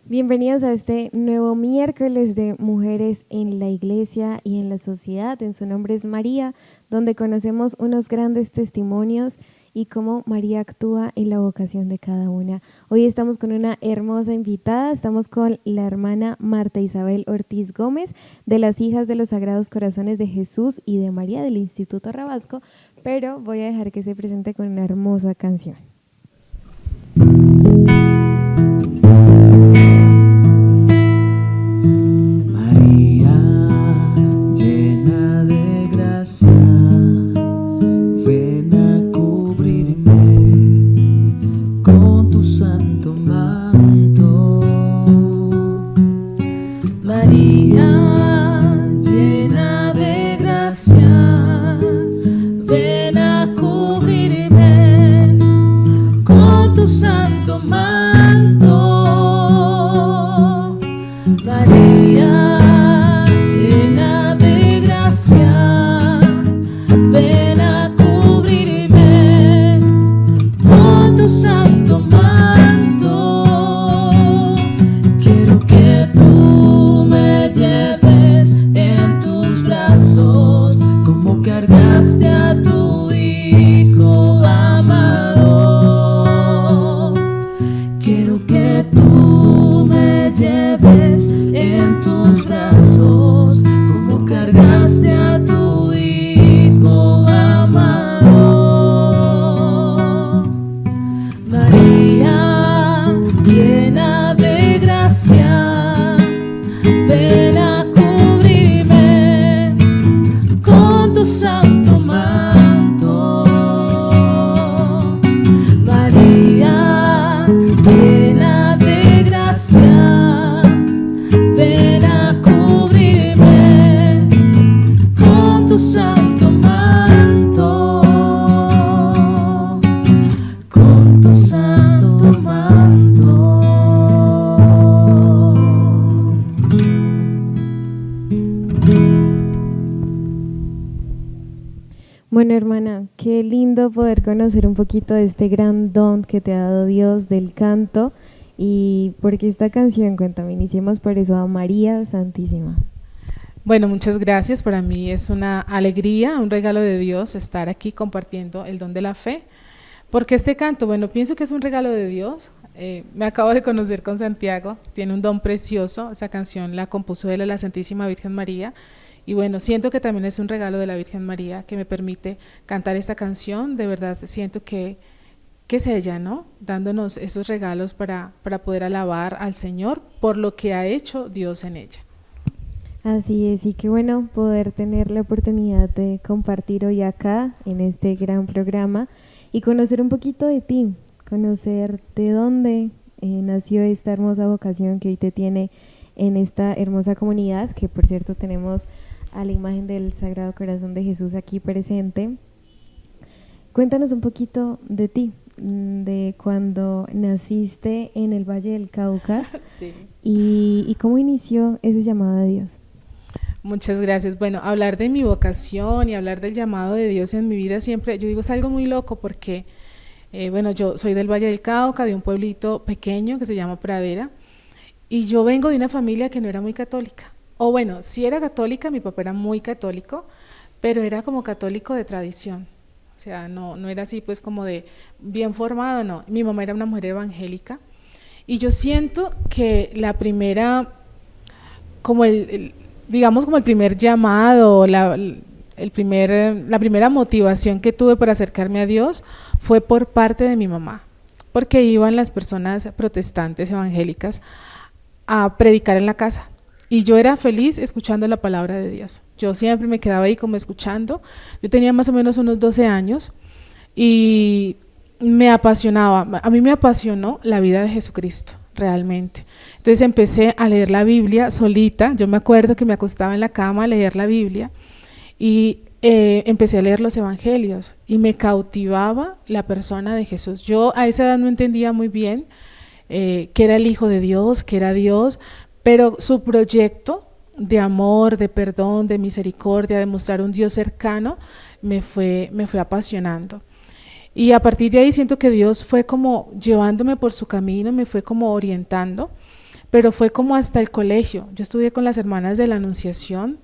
Bienvenidos a este nuevo miércoles de Mujeres en la Iglesia y en la Sociedad. En su nombre es María, donde conocemos unos grandes testimonios y cómo María actúa en la vocación de cada una. Hoy estamos con una hermosa invitada, estamos con la hermana Marta Isabel Ortiz Gómez, de las Hijas de los Sagrados Corazones de Jesús y de María del Instituto Rabasco, pero voy a dejar que se presente con una hermosa canción. Bueno, hermana, qué lindo poder conocer un poquito de este gran don que te ha dado Dios del canto. Y porque esta canción, cuéntame, iniciemos por eso, a María Santísima. Bueno, muchas gracias. Para mí es una alegría, un regalo de Dios estar aquí compartiendo el don de la fe. Porque este canto, bueno, pienso que es un regalo de Dios. Me acabo de conocer con Santiago, tiene un don precioso. Esa canción la compuso él a la Santísima Virgen María. Y bueno, siento que también es un regalo de la Virgen María que me permite cantar esta canción. De verdad siento que es ella, ¿no? Dándonos esos regalos para poder alabar al Señor por lo que ha hecho Dios en ella. Así es, y qué bueno poder tener la oportunidad de compartir hoy acá en este gran programa y conocer un poquito de ti, conocer de dónde nació esta hermosa vocación que hoy te tiene en esta hermosa comunidad, que por cierto tenemos a la imagen del Sagrado Corazón de Jesús aquí presente. Cuéntanos un poquito de ti, de cuando naciste en el Valle del Cauca. Sí. y cómo inició ese llamado de Dios. Muchas gracias. Bueno, hablar de mi vocación y hablar del llamado de Dios en mi vida siempre, yo digo, es algo muy loco porque, bueno, yo soy del Valle del Cauca, de un pueblito pequeño que se llama Pradera, y yo vengo de una familia que no era muy católica. O bueno, sí era católica, mi papá era muy católico, pero era como católico de tradición. O sea, no era así pues como de bien formado, no. Mi mamá era una mujer evangélica y yo siento que la primera, como digamos como el primer llamado, la primera motivación que tuve para acercarme a Dios fue por parte de mi mamá, porque iban las personas protestantes evangélicas a predicar en la casa. Y yo era feliz escuchando la palabra de Dios. Yo siempre me quedaba ahí como escuchando. Yo tenía más o menos unos 12 años y me apasionaba. A mí me apasionó la vida de Jesucristo, realmente. Entonces empecé a leer la Biblia solita. Yo me acuerdo que me acostaba en la cama a leer la Biblia y empecé a leer los evangelios y me cautivaba la persona de Jesús. Yo a esa edad no entendía muy bien que era el Hijo de Dios, que era Dios, pero su proyecto de amor, de perdón, de misericordia, de mostrar un Dios cercano, me fue apasionando. Y a partir de ahí siento que Dios fue como llevándome por su camino, me fue como orientando, pero fue como hasta el colegio. Yo estudié con las hermanas de la Anunciación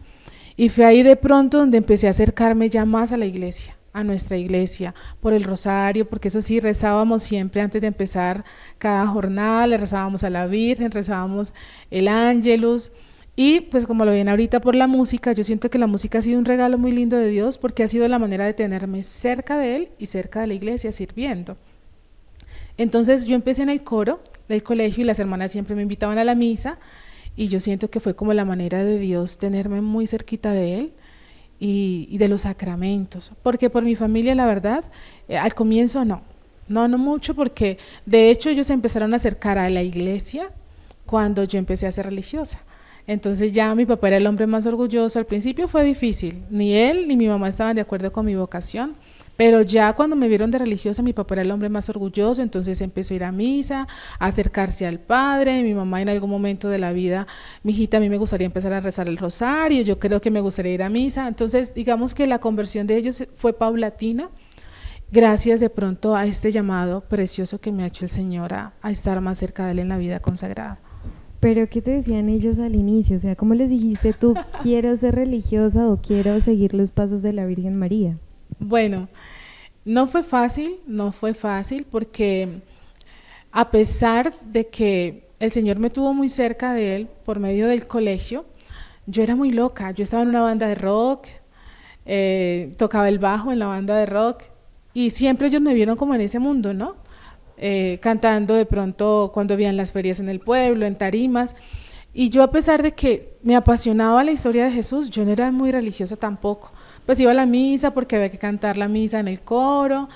y fue ahí de pronto donde empecé a acercarme ya más a la iglesia, a nuestra iglesia, por el rosario, porque eso sí, rezábamos siempre antes de empezar cada jornada, le rezábamos a la Virgen, rezábamos el Ángelus. Y pues como lo ven ahorita por la música, yo siento que la música ha sido un regalo muy lindo de Dios porque ha sido la manera de tenerme cerca de Él y cerca de la iglesia sirviendo. Entonces yo empecé en el coro del colegio y las hermanas siempre me invitaban a la misa y yo siento que fue como la manera de Dios tenerme muy cerquita de Él y de los sacramentos, porque por mi familia la verdad, al comienzo no mucho, porque de hecho ellos se empezaron a acercar a la iglesia cuando yo empecé a ser religiosa. Entonces ya mi papá era el hombre más orgulloso. Al principio fue difícil, ni él ni mi mamá estaban de acuerdo con mi vocación, pero ya cuando me vieron de religiosa, mi papá era el hombre más orgulloso, entonces empezó a ir a misa, a acercarse al Padre. Mi mamá en algún momento de la vida, mi hijita, a mí me gustaría empezar a rezar el rosario, yo creo que me gustaría ir a misa. Entonces digamos que la conversión de ellos fue paulatina, gracias de pronto a este llamado precioso que me ha hecho el Señor a estar más cerca de Él en la vida consagrada. Pero ¿qué te decían ellos al inicio? O sea, ¿cómo les dijiste tú, quiero ser religiosa o quiero seguir los pasos de la Virgen María? Bueno, no fue fácil porque a pesar de que el Señor me tuvo muy cerca de Él por medio del colegio, yo era muy loca. Yo estaba en una banda de rock, tocaba el bajo en la banda de rock y siempre ellos me vieron como en ese mundo, ¿no? Cantando de pronto cuando habían las ferias en el pueblo, en tarimas, y yo a pesar de que me apasionaba la historia de Jesús, yo no era muy religiosa tampoco, pues iba a la misa porque había que cantar la misa en el coro,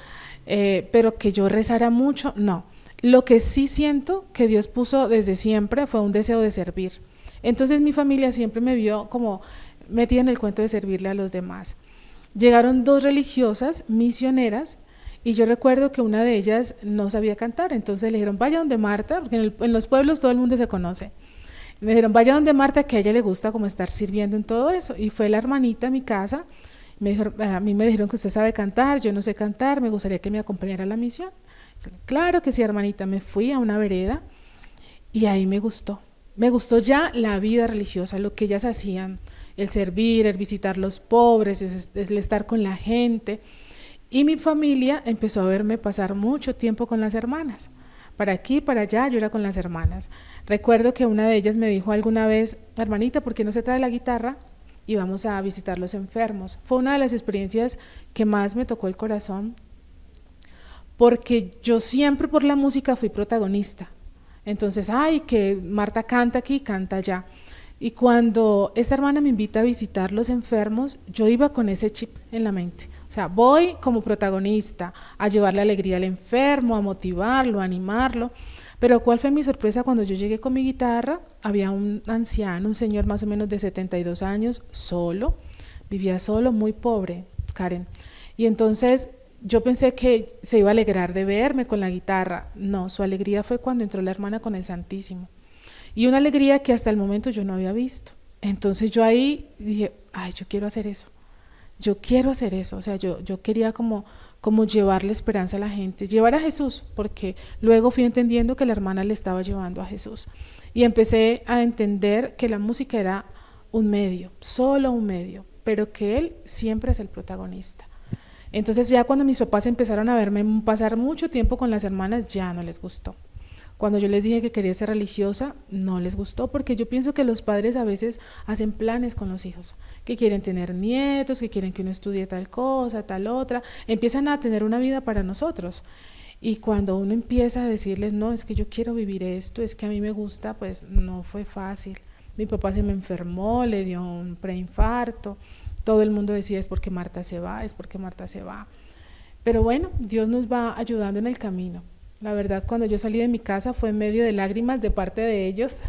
pero que yo rezara mucho, no. Lo que sí siento que Dios puso desde siempre fue un deseo de servir. Entonces mi familia siempre me vio como metida en el cuento de servirle a los demás. Llegaron 2 religiosas misioneras y yo recuerdo que una de ellas no sabía cantar, entonces le dijeron, vaya donde Marta, porque en los pueblos todo el mundo se conoce. Me dijeron, vaya donde Marta, que a ella le gusta como estar sirviendo en todo eso. Y fue la hermanita a mi casa, a mí me dijeron que usted sabe cantar, yo no sé cantar, me gustaría que me acompañara a la misión. Claro que sí, hermanita, me fui a una vereda y ahí me gustó ya la vida religiosa, lo que ellas hacían, el servir, el visitar los pobres, el estar con la gente. Y mi familia empezó a verme pasar mucho tiempo con las hermanas, para aquí, para allá, yo era con las hermanas. Recuerdo que una de ellas me dijo alguna vez, hermanita, ¿por qué no se trae la guitarra y vamos a visitar los enfermos? Fue una de las experiencias que más me tocó el corazón, porque yo siempre por la música fui protagonista. Entonces, ay, que Marta canta aquí, canta allá. Y cuando esta hermana me invita a visitar los enfermos, yo iba con ese chip en la mente. O sea, voy como protagonista a llevarle alegría al enfermo, a motivarlo, a animarlo. Pero ¿cuál fue mi sorpresa cuando yo llegué con mi guitarra? Había un anciano, un señor más o menos de 72 años, solo, vivía solo, muy pobre, Karen. Y entonces yo pensé que se iba a alegrar de verme con la guitarra. No, su alegría fue cuando entró la hermana con el Santísimo. Y una alegría que hasta el momento yo no había visto. Entonces yo ahí dije, ay, yo quiero hacer eso. O sea, yo quería como llevarle esperanza a la gente, llevar a Jesús, porque luego fui entendiendo que la hermana le estaba llevando a Jesús. Y empecé a entender que la música era un medio, solo un medio, pero que Él siempre es el protagonista. Entonces ya cuando mis papás empezaron a verme pasar mucho tiempo con las hermanas, ya no les gustó. Cuando yo les dije que quería ser religiosa, no les gustó, porque yo pienso que los padres a veces hacen planes con los hijos, que quieren tener nietos, que quieren que uno estudie tal cosa, tal otra, empiezan a tener una vida para nosotros. Y cuando uno empieza a decirles, no, es que yo quiero vivir esto, es que a mí me gusta, pues no fue fácil. Mi papá se me enfermó, le dio un preinfarto, todo el mundo decía, es porque Marta se va, es porque Marta se va. Pero bueno, Dios nos va ayudando en el camino. La verdad, cuando yo salí de mi casa fue en medio de lágrimas de parte de ellos,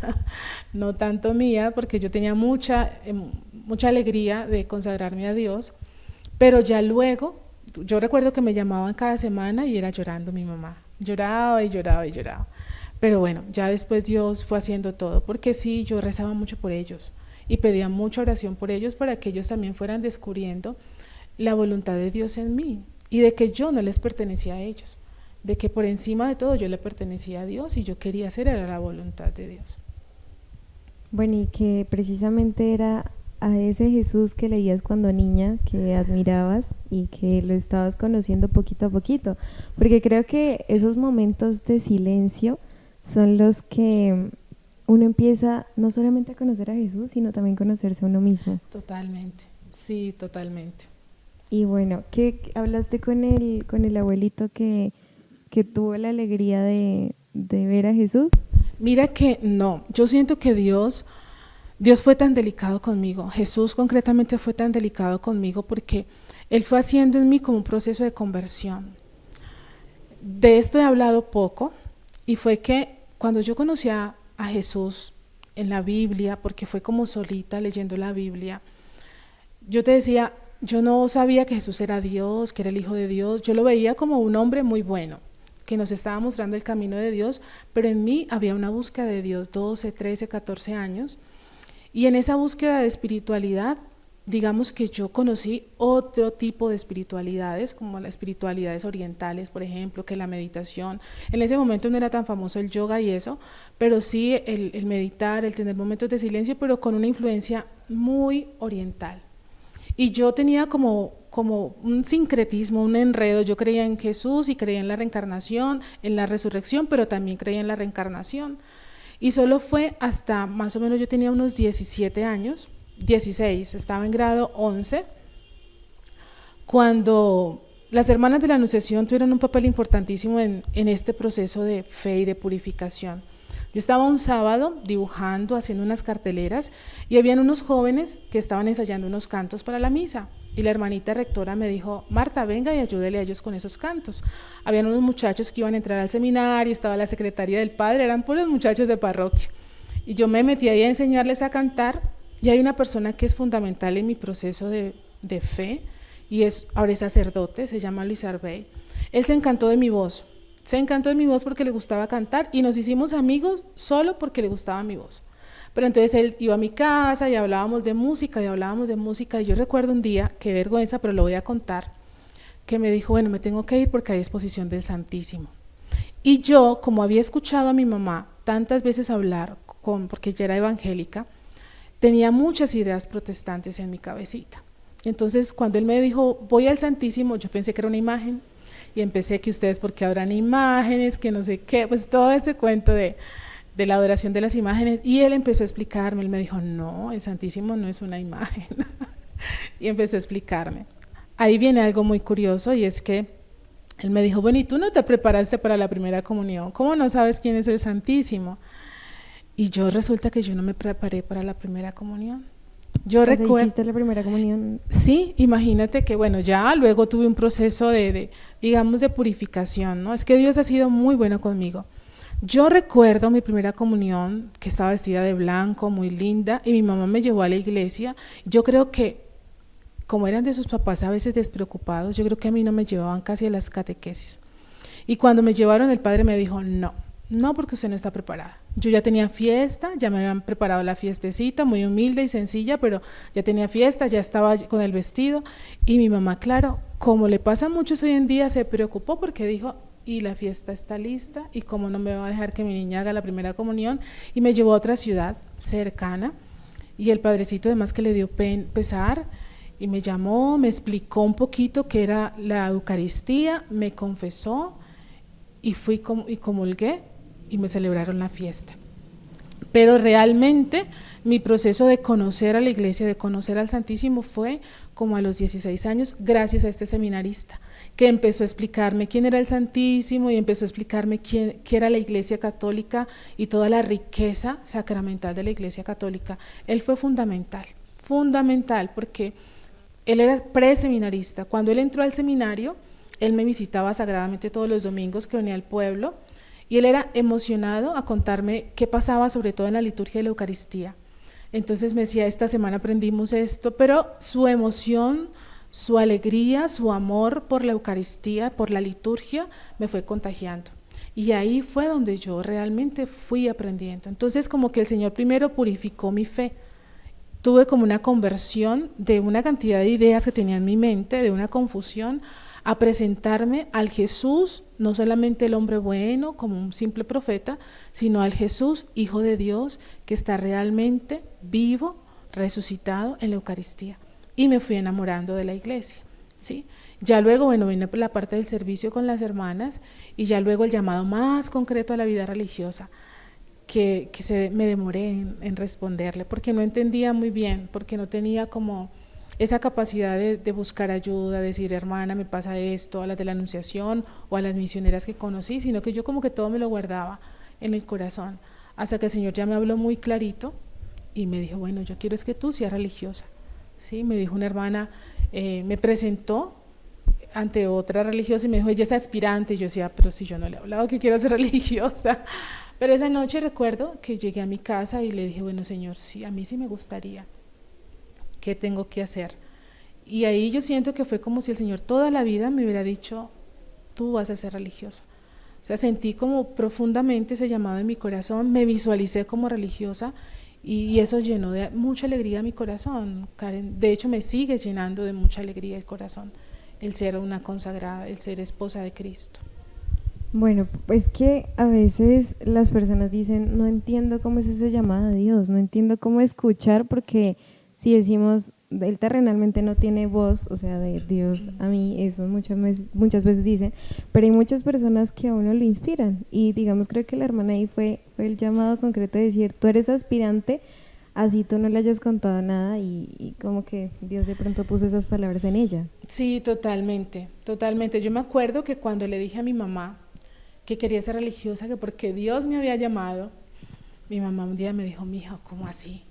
no tanto mía, porque yo tenía mucha alegría de consagrarme a Dios, pero ya luego, yo recuerdo que me llamaban cada semana y era llorando mi mamá, lloraba y lloraba y lloraba. Pero bueno, ya después Dios fue haciendo todo, porque sí, yo rezaba mucho por ellos y pedía mucha oración por ellos para que ellos también fueran descubriendo la voluntad de Dios en mí y de que yo no les pertenecía a ellos, de que por encima de todo yo le pertenecía a Dios y yo quería hacer era la voluntad de Dios. Bueno, y que precisamente era a ese Jesús que leías cuando niña, que admirabas y que lo estabas conociendo poquito a poquito, porque creo que esos momentos de silencio son los que uno empieza no solamente a conocer a Jesús, sino también conocerse a uno mismo. Totalmente, sí, totalmente. Y bueno, ¿qué hablaste con el abuelito que tuvo la alegría de ver a Jesús? Mira que no, yo siento que Dios fue tan delicado conmigo, Jesús concretamente fue tan delicado conmigo porque Él fue haciendo en mí como un proceso de conversión. De esto he hablado poco y fue que cuando yo conocí a Jesús en la Biblia, porque fue como solita leyendo la Biblia, yo te decía, yo no sabía que Jesús era Dios, que era el Hijo de Dios, yo lo veía como un hombre muy bueno, que nos estaba mostrando el camino de Dios, pero en mí había una búsqueda de Dios, 12, 13, 14 años, y en esa búsqueda de espiritualidad, digamos que yo conocí otro tipo de espiritualidades, como las espiritualidades orientales, por ejemplo, que la meditación. En ese momento no era tan famoso el yoga y eso, pero sí el meditar, el tener momentos de silencio, pero con una influencia muy oriental. Y yo tenía como un sincretismo, un enredo. Yo creía en Jesús y creía en la reencarnación, en la resurrección, pero también creía en la reencarnación. Y solo fue hasta más o menos yo tenía unos 17 años, 16, estaba en grado 11, cuando las hermanas de la Anunciación tuvieron un papel importantísimo en este proceso de fe y de purificación. Yo estaba un sábado dibujando, haciendo unas carteleras y habían unos jóvenes que estaban ensayando unos cantos para la misa y la hermanita rectora me dijo, Marta, venga y ayúdele a ellos con esos cantos. Habían unos muchachos que iban a entrar al seminario, estaba la secretaria del padre, eran puros muchachos de parroquia y yo me metí ahí a enseñarles a cantar y hay una persona que es fundamental en mi proceso de fe y ahora es sacerdote, se llama Luis Arbey. Él se encantó de mi voz. Se encantó de mi voz porque le gustaba cantar y nos hicimos amigos solo porque le gustaba mi voz. Pero entonces él iba a mi casa y hablábamos de música y yo recuerdo un día, qué vergüenza, pero lo voy a contar, que me dijo, bueno, me tengo que ir porque hay exposición del Santísimo. Y yo, como había escuchado a mi mamá tantas veces hablar, porque ella era evangélica, tenía muchas ideas protestantes en mi cabecita. Entonces cuando él me dijo, voy al Santísimo, yo pensé que era una imagen, y empecé que ustedes porque habrán imágenes, que no sé qué, pues todo este cuento de la adoración de las imágenes, y él empezó a explicarme, él me dijo, no, el Santísimo no es una imagen, y empezó a explicarme. Ahí viene algo muy curioso, y es que él me dijo, bueno, ¿y tú no te preparaste para la primera comunión? ¿Cómo no sabes quién es el Santísimo? Y yo resulta que yo no me preparé para la primera comunión. Yo recuerdo. ¿Hiciste la primera comunión? Sí, imagínate que bueno, ya luego tuve un proceso digamos, de purificación, ¿no? Es que Dios ha sido muy bueno conmigo. Yo recuerdo mi primera comunión, que estaba vestida de blanco, muy linda, y mi mamá me llevó a la iglesia. Yo creo que, como eran de sus papás a veces despreocupados, yo creo que a mí no me llevaban casi a las catequesis. Y cuando me llevaron, el padre me dijo, no, porque usted no está preparada. Yo ya tenía fiesta, ya me habían preparado la fiestecita, muy humilde y sencilla, pero ya tenía fiesta, ya estaba con el vestido. Y mi mamá, claro, como le pasa a muchos hoy en día, se preocupó porque dijo, y la fiesta está lista, y cómo no me va a dejar que mi niña haga la primera comunión, y me llevó a otra ciudad cercana, y el padrecito además que le dio pesar, y me llamó, me explicó un poquito qué era la Eucaristía, me confesó, y fui y comulgué, y me celebraron la fiesta. Pero realmente mi proceso de conocer a la iglesia, de conocer al Santísimo fue como a los 16 años, gracias a este seminarista, que empezó a explicarme quién era el Santísimo y empezó a explicarme qué era la Iglesia Católica y toda la riqueza sacramental de la Iglesia Católica. Él fue fundamental porque él era preseminarista. Cuando él entró al seminario, él me visitaba sagradamente todos los domingos que venía al pueblo, y él era emocionado a contarme qué pasaba, sobre todo en la liturgia de la Eucaristía. Entonces me decía, esta semana aprendimos esto, pero su emoción, su alegría, su amor por la Eucaristía, por la liturgia, me fue contagiando. Y ahí fue donde yo realmente fui aprendiendo. Entonces como que el Señor primero purificó mi fe. Tuve como una conversión de una cantidad de ideas que tenía en mi mente, de una confusión, a presentarme al Jesús, no solamente el hombre bueno como un simple profeta, sino al Jesús, Hijo de Dios, que está realmente vivo, resucitado en la Eucaristía. Y me fui enamorando de la iglesia, ¿sí? Ya luego, bueno, vine la parte del servicio con las hermanas y ya luego el llamado más concreto a la vida religiosa, que me demoré en responderle, porque no entendía muy bien, porque no tenía como esa capacidad de buscar ayuda, decir, hermana, me pasa esto, a las de la Anunciación o a las misioneras que conocí, sino que yo como que todo me lo guardaba en el corazón, hasta que el Señor ya me habló muy clarito y me dijo, bueno, yo quiero es que tú seas religiosa, ¿sí? Me dijo una hermana, me presentó ante otra religiosa y me dijo, ella es aspirante, y yo decía, pero si yo no le he hablado que quiero ser religiosa. Pero esa noche recuerdo que llegué a mi casa y le dije, bueno, Señor, sí, a mí sí me gustaría, ¿qué tengo que hacer? Y ahí yo siento que fue como si el Señor toda la vida me hubiera dicho, tú vas a ser religiosa. O sea, sentí como profundamente ese llamado en mi corazón, me visualicé como religiosa y eso llenó de mucha alegría mi corazón, Karen. De hecho, me sigue llenando de mucha alegría el corazón, el ser una consagrada, el ser esposa de Cristo. Bueno, pues que a veces las personas dicen, no entiendo cómo es ese llamado a Dios, no entiendo cómo escuchar, porque si decimos, él terrenalmente no tiene voz, o sea, de Dios a mí, eso muchas veces dicen, pero hay muchas personas que a uno lo inspiran, y digamos, creo que la hermana ahí fue el llamado concreto de decir, tú eres aspirante, así tú no le hayas contado nada, y como que Dios de pronto puso esas palabras en ella. Sí, totalmente, totalmente. Yo me acuerdo que cuando le dije a mi mamá que quería ser religiosa, que porque Dios me había llamado, mi mamá un día me dijo, mija, ¿cómo así?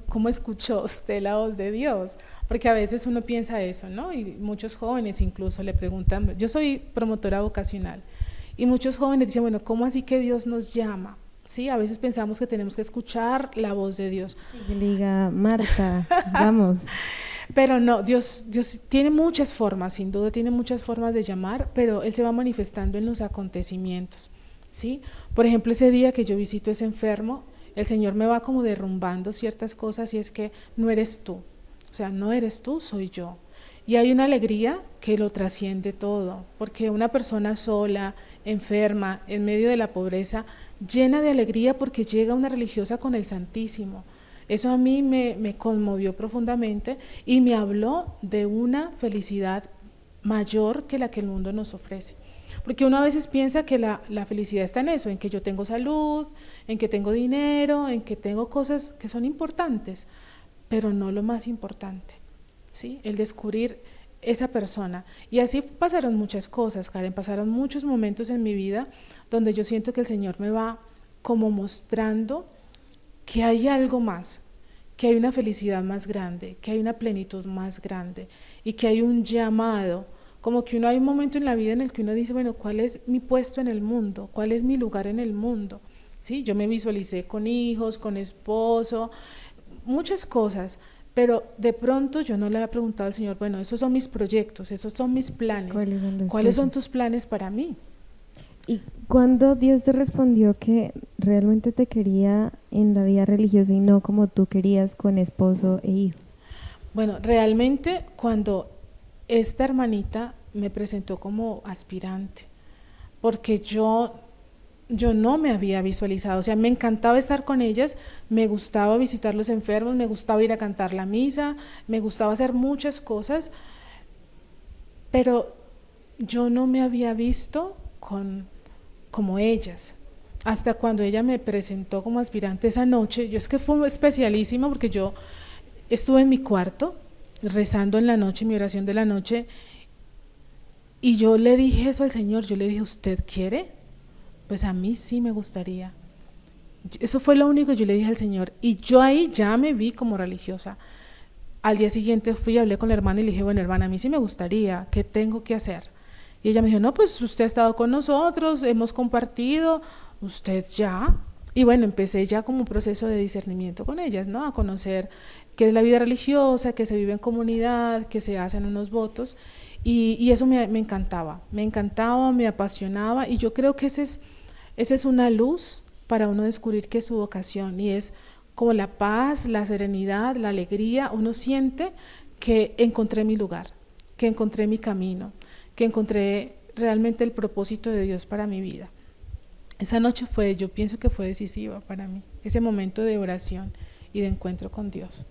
¿Cómo escuchó usted la voz de Dios? Porque a veces uno piensa eso, ¿no? Y muchos jóvenes incluso le preguntan, yo soy promotora vocacional, y muchos jóvenes dicen, bueno, ¿cómo así que Dios nos llama? Sí, a veces pensamos que tenemos que escuchar la voz de Dios. Y le diga, Marta, vamos. Pero no, Dios tiene muchas formas, sin duda tiene muchas formas de llamar, pero Él se va manifestando en los acontecimientos, ¿sí? Por ejemplo, ese día que yo visito a ese enfermo, el Señor me va como derrumbando ciertas cosas y es que no eres tú, o sea, no eres tú, soy yo. Y hay una alegría que lo trasciende todo, porque una persona sola, enferma, en medio de la pobreza, llena de alegría porque llega una religiosa con el Santísimo. Eso a mí me conmovió profundamente y me habló de una felicidad mayor que la que el mundo nos ofrece. Porque uno a veces piensa que la felicidad está en eso, en que yo tengo salud, en que tengo dinero, en que tengo cosas que son importantes, pero no lo más importante, ¿sí? El descubrir esa persona. Y así pasaron muchas cosas, Karen, pasaron muchos momentos en mi vida donde yo siento que el Señor me va como mostrando que hay algo más, que hay una felicidad más grande, que hay una plenitud más grande y que hay un llamado, como que hay un momento en la vida en el que uno dice, bueno, ¿cuál es mi puesto en el mundo? ¿Cuál es mi lugar en el mundo? ¿Sí? Yo me visualicé con hijos, con esposo, muchas cosas, pero de pronto yo no le había preguntado al Señor, bueno, esos son mis proyectos, esos son mis planes, ¿cuáles son tus planes para mí? ¿Y cuándo Dios te respondió que realmente te quería en la vida religiosa y no como tú querías con esposo e hijos? Bueno, realmente cuando esta hermanita me presentó como aspirante, porque yo no me había visualizado, o sea, me encantaba estar con ellas, me gustaba visitar los enfermos, me gustaba ir a cantar la misa, me gustaba hacer muchas cosas, pero yo no me había visto como ellas, hasta cuando ella me presentó como aspirante esa noche. Yo es que fue especialísima porque yo estuve en mi cuarto rezando en la noche, mi oración de la noche, y yo le dije eso al Señor, yo le dije, ¿usted quiere? Pues a mí sí me gustaría. Eso fue lo único que yo le dije al Señor, y yo ahí ya me vi como religiosa. Al día siguiente fui, hablé con la hermana y le dije, bueno, hermana, a mí sí me gustaría, ¿qué tengo que hacer? Y ella me dijo, no, pues usted ha estado con nosotros, hemos compartido, usted ya. Y bueno, empecé ya como un proceso de discernimiento con ellas, ¿no? A conocer qué es la vida religiosa, que se vive en comunidad, que se hacen unos votos. Y eso me encantaba, me apasionaba. Y yo creo que esa es una luz para uno descubrir qué es su vocación. Y es como la paz, la serenidad, la alegría. Uno siente que encontré mi lugar, que encontré mi camino, que encontré realmente el propósito de Dios para mi vida. Esa noche yo pienso que fue decisiva para mí, ese momento de oración y de encuentro con Dios.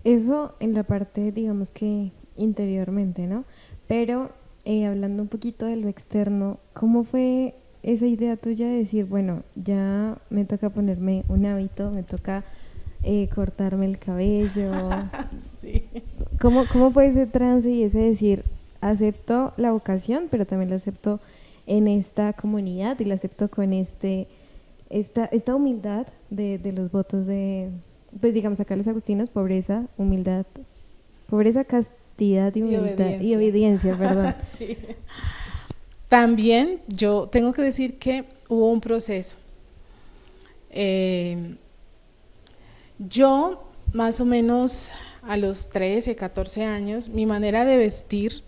Eso en la parte, digamos que interiormente, ¿no? Pero hablando un poquito de lo externo, ¿cómo fue esa idea tuya de decir, bueno, ya me toca ponerme un hábito, me toca cortarme el cabello? Sí. ¿Cómo fue ese trance y ese decir, acepto la vocación, pero también la acepto en esta comunidad y la acepto con esta humildad de los votos de, pues digamos acá los agustinos, pobreza, humildad, pobreza, castidad y humildad y obediencia, perdón. Sí. También yo tengo que decir que hubo un proceso. Yo más o menos a los 13, 14 años, mi manera de vestir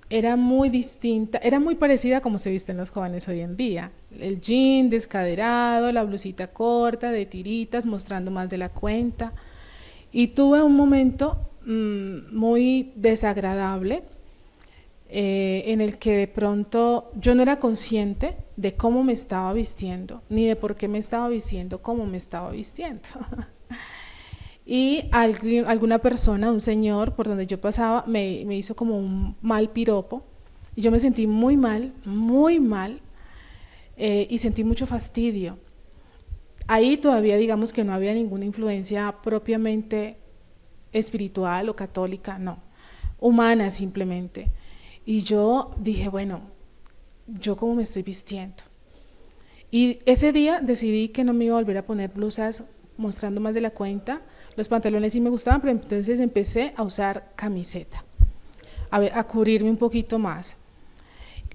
era muy distinta, era muy parecida a como se visten los jóvenes hoy en día. El jean descaderado, la blusita corta, de tiritas, mostrando más de la cuenta. Y tuve un momento muy desagradable en el que de pronto yo no era consciente de cómo me estaba vistiendo, ni de por qué me estaba vistiendo, cómo me estaba vistiendo. Y alguna persona, un señor por donde yo pasaba, me hizo como un mal piropo, y yo me sentí muy mal, y sentí mucho fastidio. Ahí todavía digamos que no había ninguna influencia propiamente espiritual o católica, no, humana simplemente. Y yo dije, bueno, ¿yo cómo me estoy vistiendo? Y ese día decidí que no me iba a volver a poner blusas mostrando más de la cuenta. Los pantalones sí me gustaban, pero entonces empecé a usar camiseta, a cubrirme un poquito más.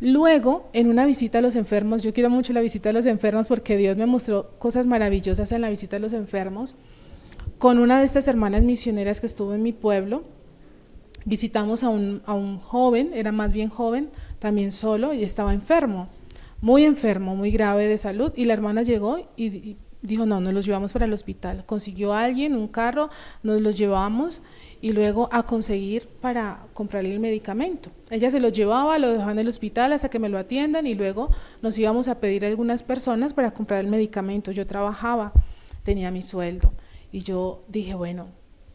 Luego, en una visita a los enfermos, yo quiero mucho la visita a los enfermos porque Dios me mostró cosas maravillosas en la visita a los enfermos. Con una de estas hermanas misioneras que estuvo en mi pueblo, visitamos a un joven, era más bien joven, también solo, y estaba enfermo, muy grave de salud, y la hermana llegó y dijo, no, nos los llevamos para el hospital. Consiguió a alguien, un carro, nos los llevamos y luego a conseguir para comprarle el medicamento. Ella se lo llevaba, lo dejaba en el hospital hasta que me lo atiendan y luego nos íbamos a pedir a algunas personas para comprar el medicamento. Yo trabajaba, tenía mi sueldo y yo dije, bueno,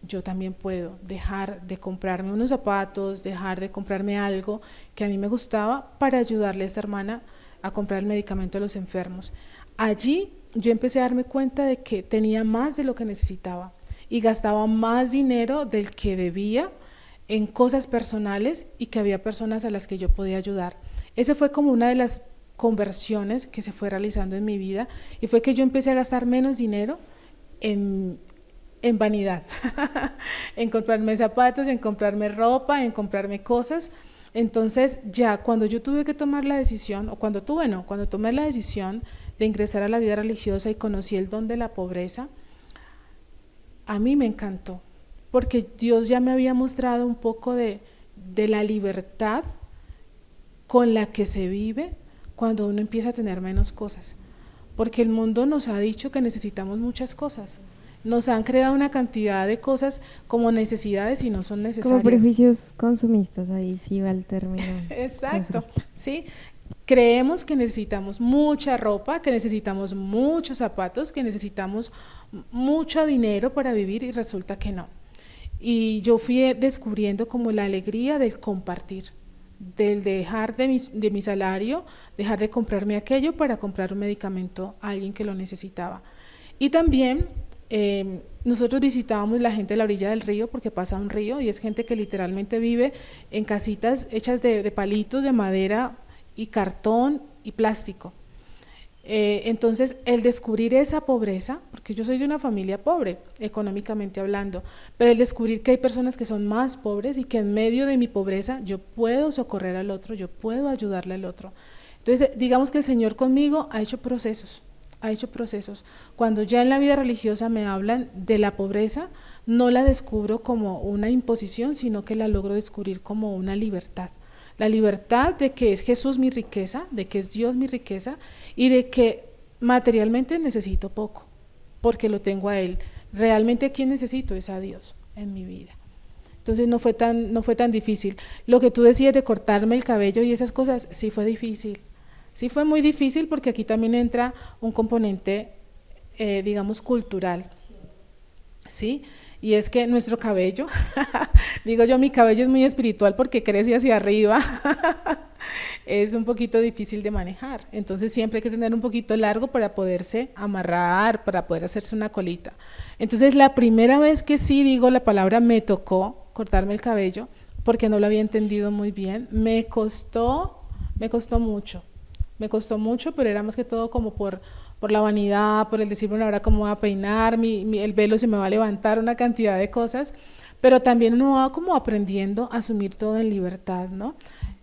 yo también puedo dejar de comprarme unos zapatos, dejar de comprarme algo que a mí me gustaba para ayudarle a esta hermana a comprar el medicamento a los enfermos. Allí yo empecé a darme cuenta de que tenía más de lo que necesitaba y gastaba más dinero del que debía en cosas personales y que había personas a las que yo podía ayudar. Esa fue como una de las conversiones que se fue realizando en mi vida y fue que yo empecé a gastar menos dinero en vanidad, en comprarme zapatos, en comprarme ropa, en comprarme cosas. Entonces ya cuando yo tuve que tomar la decisión, o cuando tomé la decisión de ingresar a la vida religiosa y conocí el don de la pobreza, a mí me encantó, porque Dios ya me había mostrado un poco de la libertad con la que se vive cuando uno empieza a tener menos cosas, porque el mundo nos ha dicho que necesitamos muchas cosas, nos han creado una cantidad de cosas como necesidades y no son necesarias. Como prejuicios consumistas, ahí sí va el término. Exacto, consumista. sí. Creemos que necesitamos mucha ropa, que necesitamos muchos zapatos, que necesitamos mucho dinero para vivir y resulta que no. Y yo fui descubriendo como la alegría del compartir, del dejar de mi salario, dejar de comprarme aquello para comprar un medicamento a alguien que lo necesitaba. Y también nosotros visitábamos la gente de la orilla del río porque pasa un río y es gente que literalmente vive en casitas hechas de palitos, de madera y cartón y plástico. Entonces el descubrir esa pobreza, porque yo soy de una familia pobre económicamente hablando, pero el descubrir que hay personas que son más pobres y que en medio de mi pobreza yo puedo socorrer al otro, yo puedo ayudarle al otro. Entonces digamos que el Señor conmigo ha hecho procesos. Cuando ya en la vida religiosa me hablan de la pobreza, no la descubro como una imposición, sino que la logro descubrir como una libertad. La libertad de que es Jesús mi riqueza, de que es Dios mi riqueza y de que materialmente necesito poco, porque lo tengo a Él. Realmente ¿a quién necesito? Es a Dios en mi vida. Entonces no fue tan difícil. Lo que tú decías de cortarme el cabello y esas cosas, sí fue difícil. Sí fue muy difícil porque aquí también entra un componente, digamos, cultural, ¿sí? Y es que nuestro cabello, digo yo, mi cabello es muy espiritual porque crece hacia arriba, es un poquito difícil de manejar. Entonces siempre hay que tener un poquito largo para poderse amarrar, para poder hacerse una colita. Entonces la primera vez que sí digo la palabra me tocó cortarme el cabello, porque no lo había entendido muy bien, me costó mucho, pero era más que todo como por la vanidad, por el decir, bueno, ahora cómo voy a peinar, el velo se me va a levantar, una cantidad de cosas, pero también uno va como aprendiendo a asumir todo en libertad, ¿no?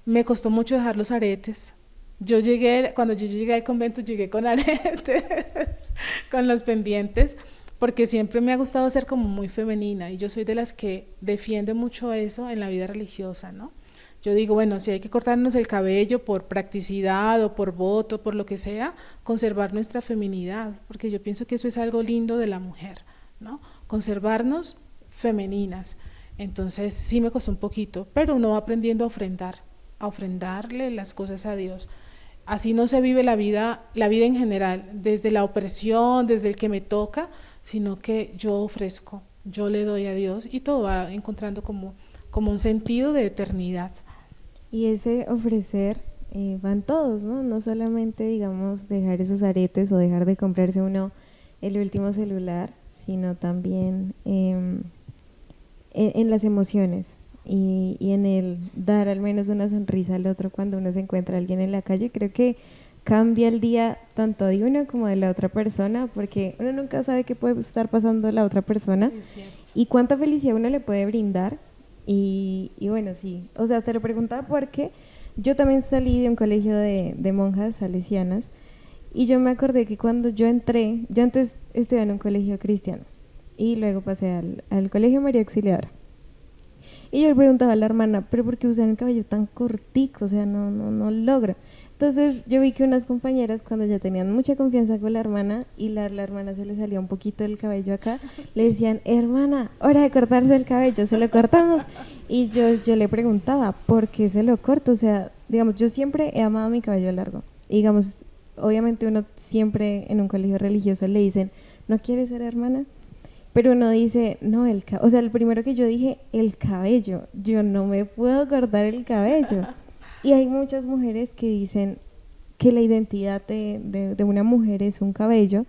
Me costó mucho dejar los aretes. Cuando yo llegué al convento, llegué con aretes, con los pendientes, porque siempre me ha gustado ser como muy femenina, y yo soy de las que defiende mucho eso en la vida religiosa, ¿no? Yo digo, bueno, si hay que cortarnos el cabello por practicidad o por voto, por lo que sea, conservar nuestra feminidad, porque yo pienso que eso es algo lindo de la mujer, ¿no? Conservarnos femeninas. Entonces sí me costó un poquito, pero uno va aprendiendo a ofrendarle las cosas a Dios. Así no se vive la vida en general, desde la opresión, desde el que me toca, sino que yo ofrezco, yo le doy a Dios y todo va encontrando como un sentido de eternidad. Y ese ofrecer van todos, ¿no? No solamente, digamos, dejar esos aretes o dejar de comprarse uno el último celular, sino también en las emociones y en el dar al menos una sonrisa al otro cuando uno se encuentra a alguien en la calle. Creo que cambia el día tanto de uno como de la otra persona, porque uno nunca sabe qué puede estar pasando la otra persona y cuánta felicidad uno le puede brindar. Y bueno, sí, o sea, te lo preguntaba porque yo también salí de un colegio de monjas salesianas y yo me acordé que cuando yo entré, yo antes estudiaba en un colegio cristiano y luego pasé al colegio María Auxiliadora. Y yo le preguntaba a la hermana, ¿pero por qué usan el cabello tan cortico? O sea, no logro. Entonces yo vi que unas compañeras cuando ya tenían mucha confianza con la hermana y la hermana se le salía un poquito del cabello acá, le decían, hermana, hora de cortarse el cabello, se lo cortamos. Y yo le preguntaba, ¿por qué se lo corto? O sea, digamos, yo siempre he amado mi cabello largo. Y digamos, obviamente uno siempre en un colegio religioso le dicen, ¿no quieres ser hermana? Pero uno dice, no, o sea, el primero que yo dije, el cabello, yo no me puedo cortar el cabello. Y hay muchas mujeres que dicen que la identidad de una mujer es un cabello,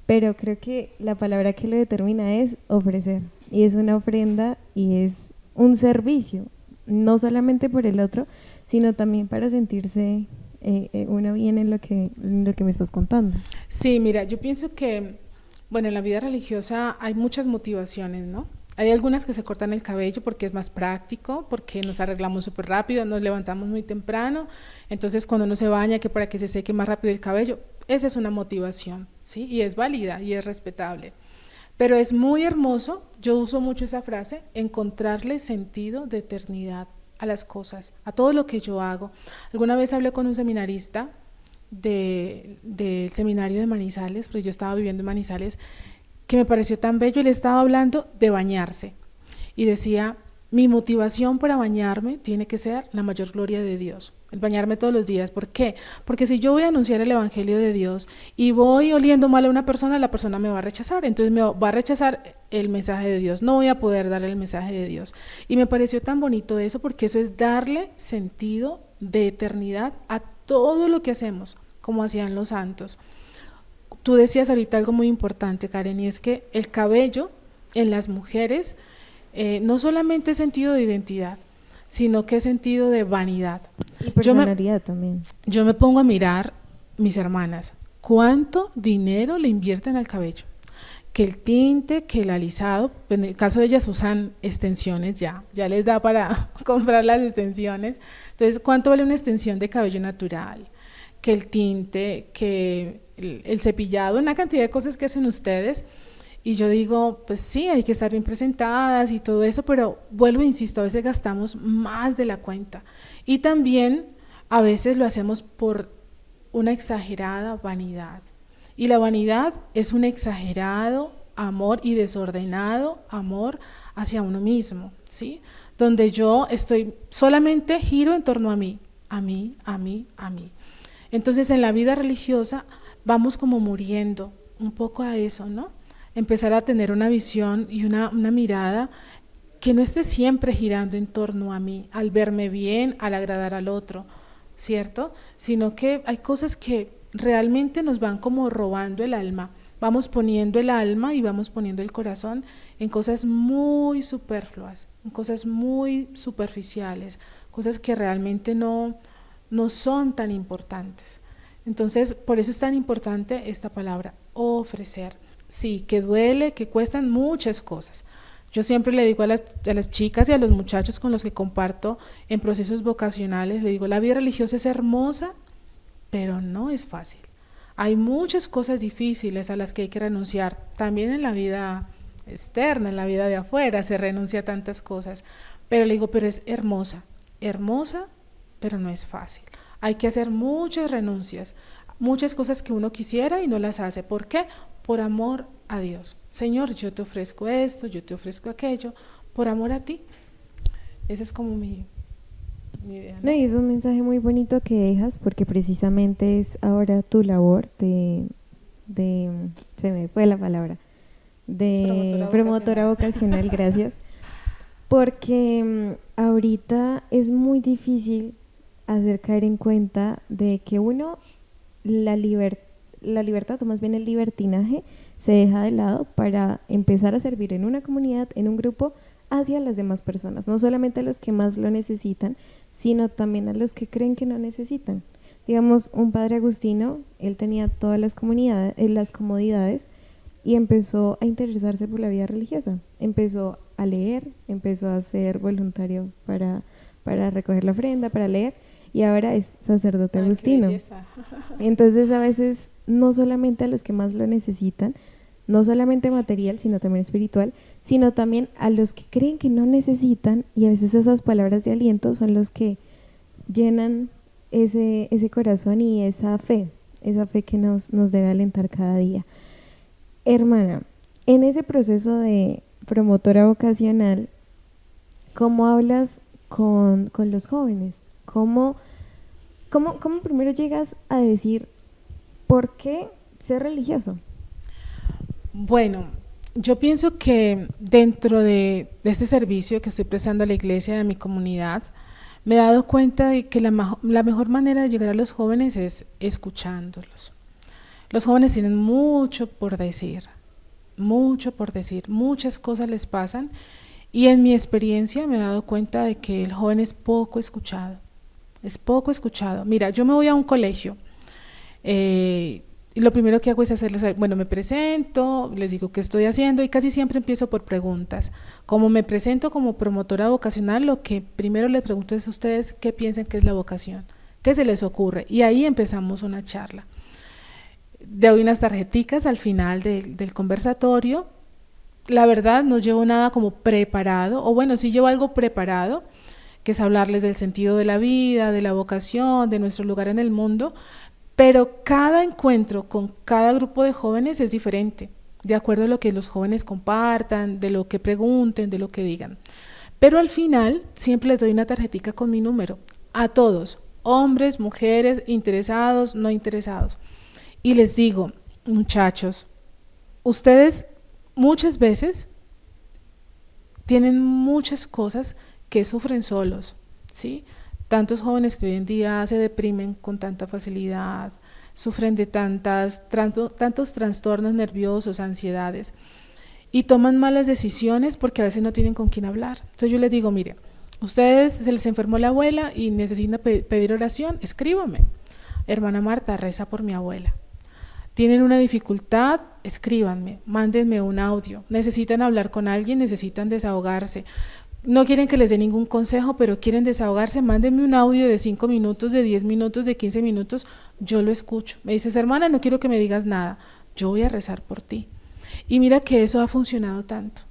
pero creo que la palabra que lo determina es ofrecer. Y es una ofrenda y es un servicio, no solamente por el otro, sino también para sentirse uno bien en lo que me estás contando. Sí, mira, yo pienso que, bueno, en la vida religiosa hay muchas motivaciones, ¿no? Hay algunas que se cortan el cabello porque es más práctico, porque nos arreglamos súper rápido, nos levantamos muy temprano, entonces cuando uno se baña, que para que se seque más rápido el cabello, esa es una motivación, ¿sí? Y es válida y es respetable. Pero es muy hermoso, yo uso mucho esa frase, encontrarle sentido de eternidad a las cosas, a todo lo que yo hago. Alguna vez hablé con un seminarista del seminario de Manizales, porque yo estaba viviendo en Manizales, que me pareció tan bello. Él estaba hablando de bañarse y decía, mi motivación para bañarme tiene que ser la mayor gloria de Dios, el bañarme todos los días. ¿Por qué? Porque si yo voy a anunciar el evangelio de Dios y voy oliendo mal a una persona, la persona me va a rechazar, entonces me va a rechazar el mensaje de Dios, no voy a poder darle el mensaje de Dios. Y me pareció tan bonito eso, porque eso es darle sentido de eternidad a todo lo que hacemos, como hacían los santos. Tú decías ahorita algo muy importante, Karen, y es que el cabello en las mujeres no solamente es sentido de identidad, sino que es sentido de vanidad. Y personalidad también. Yo me pongo a mirar mis hermanas, ¿cuánto dinero le invierten al cabello? Que el tinte, que el alisado, en el caso de ellas usan extensiones ya les da para comprar las extensiones. Entonces, ¿cuánto vale una extensión de cabello natural? Que el tinte, que el cepillado, una cantidad de cosas que hacen ustedes. Y yo digo, pues sí, hay que estar bien presentadas y todo eso, pero vuelvo e insisto, a veces gastamos más de la cuenta. Y también a veces lo hacemos por una exagerada vanidad. Y la vanidad es un exagerado amor y desordenado amor hacia uno mismo, ¿sí? Donde yo solamente giro en torno a mí, a mí, a mí, a mí. Entonces en la vida religiosa vamos como muriendo un poco a eso, ¿no? Empezar a tener una visión y una mirada que no esté siempre girando en torno a mí, al verme bien, al agradar al otro, ¿cierto? Sino que hay cosas que realmente nos van como robando el alma. Vamos poniendo el alma y vamos poniendo el corazón en cosas muy superfluas, en cosas muy superficiales, cosas que realmente no son tan importantes. Entonces, por eso es tan importante esta palabra, ofrecer. Sí, que duele, que cuestan muchas cosas. Yo siempre le digo a las chicas y a los muchachos con los que comparto en procesos vocacionales, le digo, la vida religiosa es hermosa, pero no es fácil. Hay muchas cosas difíciles a las que hay que renunciar. También en la vida externa, en la vida de afuera, se renuncia a tantas cosas. Pero le digo, pero es hermosa, hermosa, pero no es fácil. Hay que hacer muchas renuncias, muchas cosas que uno quisiera y no las hace. ¿Por qué? Por amor a Dios. Señor, yo te ofrezco esto, yo te ofrezco aquello, por amor a ti. Esa es como mi idea, ¿no? No, y es un mensaje muy bonito que dejas, porque precisamente es ahora tu labor de se me fue la palabra, de promotora vocacional, gracias, porque ahorita es muy difícil hacer caer en cuenta de que uno, la libertad, o más bien el libertinaje, se deja de lado para empezar a servir en una comunidad, en un grupo, hacia las demás personas, no solamente a los que más lo necesitan, sino también a los que creen que no necesitan. Digamos, un padre agustino, él tenía todas las comodidades y empezó a interesarse por la vida religiosa. Empezó a leer, empezó a ser voluntario para recoger la ofrenda, para leer, y ahora es sacerdote agustino. Entonces, a veces, no solamente a los que más lo necesitan, no solamente material, sino también espiritual, sino también a los que creen que no necesitan, y a veces esas palabras de aliento son los que llenan ese corazón y esa fe que nos debe alentar cada día. Hermana, en ese proceso de promotora vocacional, ¿cómo hablas con los jóvenes? ¿Cómo primero llegas a decir por qué ser religioso? Bueno, yo pienso que dentro de este servicio que estoy prestando a la iglesia de mi comunidad, me he dado cuenta de que la mejor manera de llegar a los jóvenes es escuchándolos. Los jóvenes tienen mucho por decir, muchas cosas les pasan, y en mi experiencia me he dado cuenta de que el joven es poco escuchado. Mira, yo me voy a un colegio, y lo primero que hago es hacerles, me presento, les digo qué estoy haciendo, y casi siempre empiezo por preguntas. Como me presento como promotora vocacional, lo que primero les pregunto es a ustedes qué piensan que es la vocación, qué se les ocurre, y ahí empezamos una charla. Doy unas tarjeticas al final del conversatorio. La verdad no llevo nada como preparado, o bueno, sí llevo algo preparado, que es hablarles del sentido de la vida, de la vocación, de nuestro lugar en el mundo, pero cada encuentro con cada grupo de jóvenes es diferente, de acuerdo a lo que los jóvenes compartan, de lo que pregunten, de lo que digan. Pero al final siempre les doy una tarjetica con mi número, a todos, hombres, mujeres, interesados, no interesados. Y les digo, muchachos, ustedes muchas veces tienen muchas cosas que sufren solos, ¿sí? Tantos jóvenes que hoy en día se deprimen con tanta facilidad, sufren de tantos trastornos nerviosos, ansiedades, y toman malas decisiones porque a veces no tienen con quién hablar. Entonces yo les digo, mire, ustedes se les enfermó la abuela y necesitan pedir oración, escríbame. Hermana Marta, reza por mi abuela. Tienen una dificultad, escríbanme, mándenme un audio. Necesitan hablar con alguien, necesitan desahogarse. No quieren que les dé ningún consejo, pero quieren desahogarse, mándenme un audio de 5 minutos, de 10 minutos, de 15 minutos, yo lo escucho. Me dices, hermana, no quiero que me digas nada, yo voy a rezar por ti. Y mira que eso ha funcionado tanto,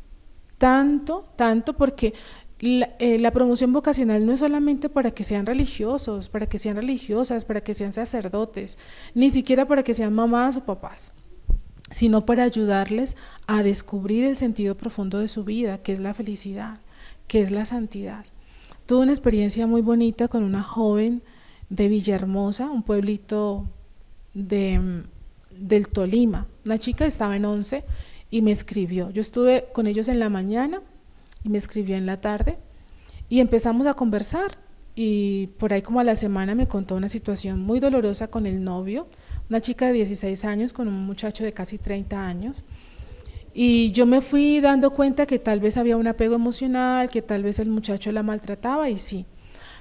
porque la promoción vocacional no es solamente para que sean religiosos, para que sean religiosas, para que sean sacerdotes, ni siquiera para que sean mamás o papás, sino para ayudarles a descubrir el sentido profundo de su vida, que es la felicidad, que es la santidad. Tuve una experiencia muy bonita con una joven de Villahermosa, un pueblito del Tolima. Una chica estaba en 11 y me escribió. Yo estuve con ellos en la mañana y me escribió en la tarde y empezamos a conversar, y por ahí como a la semana me contó una situación muy dolorosa con el novio, una chica de 16 años con un muchacho de casi 30 años. Y yo me fui dando cuenta que tal vez había un apego emocional, que tal vez el muchacho la maltrataba, y sí.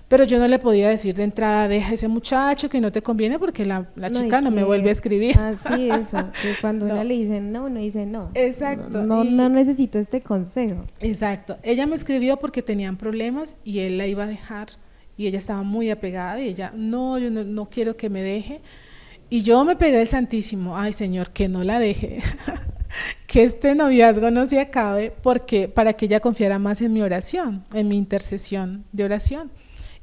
Pero yo no le podía decir de entrada, deja ese muchacho que no te conviene, porque la chica no me vuelve a escribir. Así eso, que cuando uno le dice no, uno dice no. Exacto. No necesito este consejo. Exacto. Ella me escribió porque tenían problemas y él la iba a dejar, y ella estaba muy apegada y ella, no, yo no quiero que me deje. Y yo me pegué el Santísimo, ay Señor, que no la deje, que este noviazgo no se acabe, porque para que ella confiara más en mi oración, en mi intercesión de oración.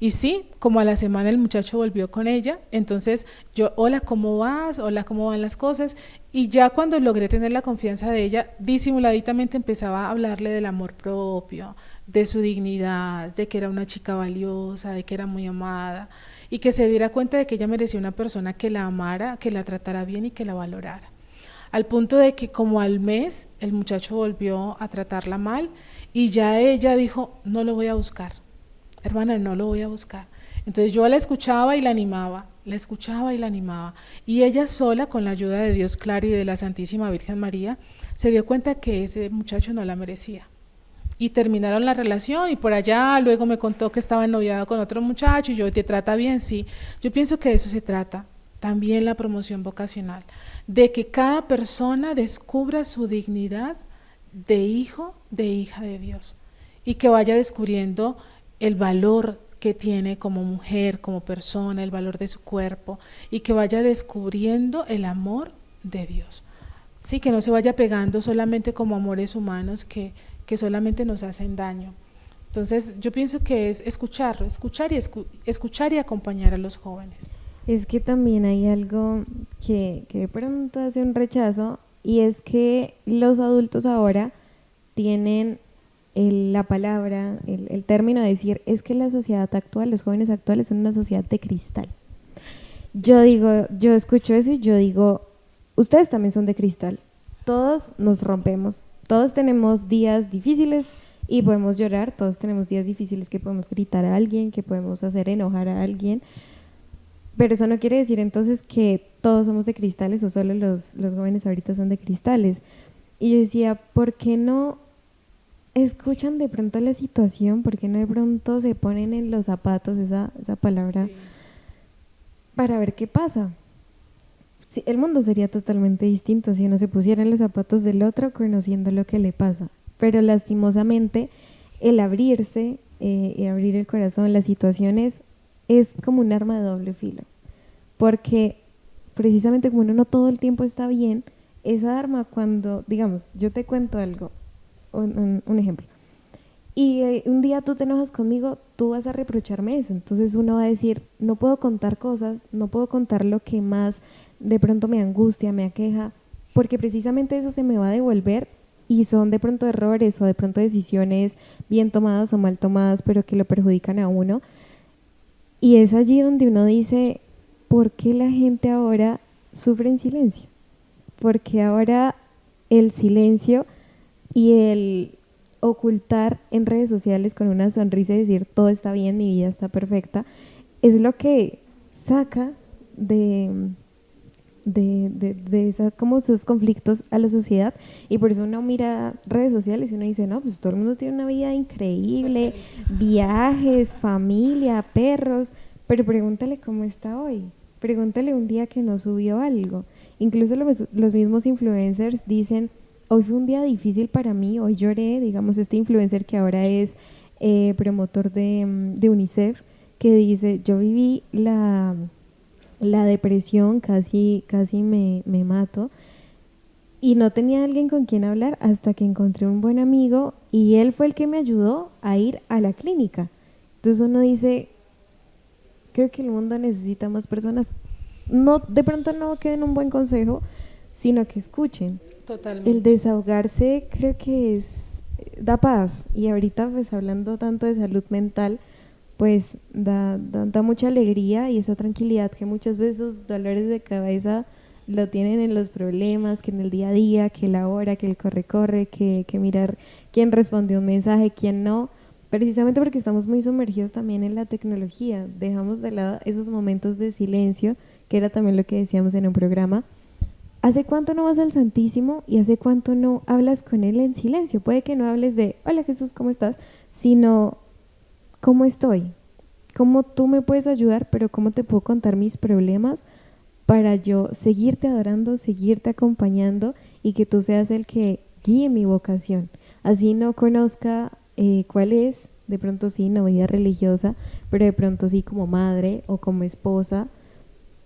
Y sí, como a la semana el muchacho volvió con ella, entonces yo, hola, ¿cómo vas? Hola, ¿cómo van las cosas? Y ya cuando logré tener la confianza de ella, disimuladitamente empezaba a hablarle del amor propio, de su dignidad, de que era una chica valiosa, de que era muy amada, y que se diera cuenta de que ella merecía una persona que la amara, que la tratara bien y que la valorara. Al punto de que como al mes el muchacho volvió a tratarla mal y ya ella dijo, no lo voy a buscar, hermana, no lo voy a buscar. Entonces yo la escuchaba y la animaba, la escuchaba y la animaba, y ella sola, con la ayuda de Dios claro y de la Santísima Virgen María, se dio cuenta que ese muchacho no la merecía. Y terminaron la relación, y por allá luego me contó que estaba ennoviado con otro muchacho, y yo, ¿te trata bien? Sí. Yo pienso que de eso se trata también la promoción vocacional, de que cada persona descubra su dignidad de hijo, de hija de Dios, y que vaya descubriendo el valor que tiene como mujer, como persona, el valor de su cuerpo, y que vaya descubriendo el amor de Dios. Sí, que no se vaya pegando solamente como amores humanos que solamente nos hacen daño. Entonces yo pienso que es escuchar y acompañar a los jóvenes. Es que también hay algo que de pronto hace un rechazo, y es que los adultos ahora tienen la palabra, el término de decir, es que la sociedad actual, los jóvenes actuales son una sociedad de cristal. Yo digo, yo escucho eso y yo digo, ustedes también son de cristal, todos nos rompemos, todos tenemos días difíciles y podemos llorar, todos tenemos días difíciles que podemos gritar a alguien, que podemos hacer enojar a alguien, pero eso no quiere decir entonces que todos somos de cristales o solo los jóvenes ahorita son de cristales. Y yo decía, ¿por qué no escuchan de pronto la situación? ¿Por qué no de pronto se ponen en los zapatos, esa palabra, sí, para ver qué pasa? Sí, el mundo sería totalmente distinto si uno se pusiera en los zapatos del otro conociendo lo que le pasa, pero lastimosamente el abrirse y abrir el corazón, las situaciones, es como un arma de doble filo, porque precisamente como uno no todo el tiempo está bien, esa arma cuando, digamos, yo te cuento algo, un ejemplo, y un día tú te enojas conmigo, tú vas a reprocharme eso, entonces uno va a decir, no puedo contar cosas, no puedo contar lo que más de pronto me angustia, me aqueja, porque precisamente eso se me va a devolver, y son de pronto errores o de pronto decisiones bien tomadas o mal tomadas, pero que lo perjudican a uno. Y es allí donde uno dice, ¿por qué la gente ahora sufre en silencio? Porque ahora el silencio y el ocultar en redes sociales con una sonrisa y decir todo está bien, mi vida está perfecta, es lo que saca de como esos conflictos a la sociedad. Y por eso uno mira redes sociales y uno dice, no, pues todo el mundo tiene una vida increíble, viajes, familia, perros, pero pregúntale cómo está hoy, pregúntale un día que no subió algo. Incluso los mismos influencers dicen, hoy fue un día difícil para mí, hoy lloré. Digamos, este influencer que ahora es promotor de UNICEF, que dice, yo viví la depresión, casi me mato, y no tenía alguien con quien hablar hasta que encontré un buen amigo, y él fue el que me ayudó a ir a la clínica. Entonces uno dice, creo que el mundo necesita más personas, no, de pronto no que den un buen consejo, sino que escuchen. Totalmente. El desahogarse creo que da paz, y ahorita pues hablando tanto de salud mental, pues da mucha alegría y esa tranquilidad que muchas veces los dolores de cabeza lo tienen en los problemas, que en el día a día, que la hora, que el corre-corre, que mirar quién respondió un mensaje, quién no, precisamente porque estamos muy sumergidos también en la tecnología, dejamos de lado esos momentos de silencio, que era también lo que decíamos en un programa. ¿Hace cuánto no vas al Santísimo y hace cuánto no hablas con Él en silencio? Puede que no hables de, hola Jesús, ¿cómo estás? Sino, ¿cómo estoy? ¿Cómo tú me puedes ayudar? Pero ¿cómo te puedo contar mis problemas para yo seguirte adorando, seguirte acompañando y que tú seas el que guíe mi vocación? Así no conozca cuál es, de pronto sí, una vida religiosa, pero de pronto sí como madre o como esposa,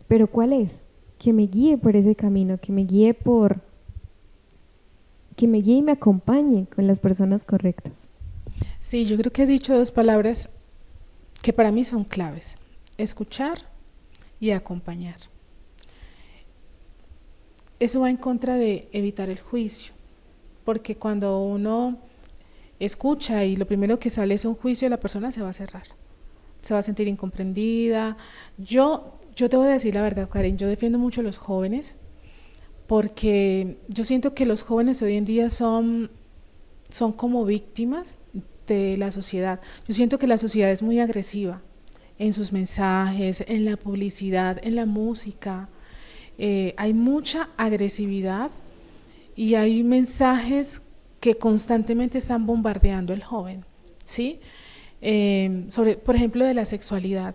pero ¿cuál es? Que me guíe por ese camino, que me guíe y me acompañe con las personas correctas. Sí, yo creo que has dicho dos palabras que para mí son claves: escuchar y acompañar. Eso va en contra de evitar el juicio, porque cuando uno escucha y lo primero que sale es un juicio, la persona se va a cerrar, se va a sentir incomprendida. Yo te voy a decir la verdad, Karen, yo defiendo mucho a los jóvenes porque yo siento que los jóvenes hoy en día son como víctimas de la sociedad. Yo siento que la sociedad es muy agresiva en sus mensajes, en la publicidad, en la música. Hay mucha agresividad y hay mensajes que constantemente están bombardeando al joven, ¿sí? Sobre, por ejemplo, de la sexualidad.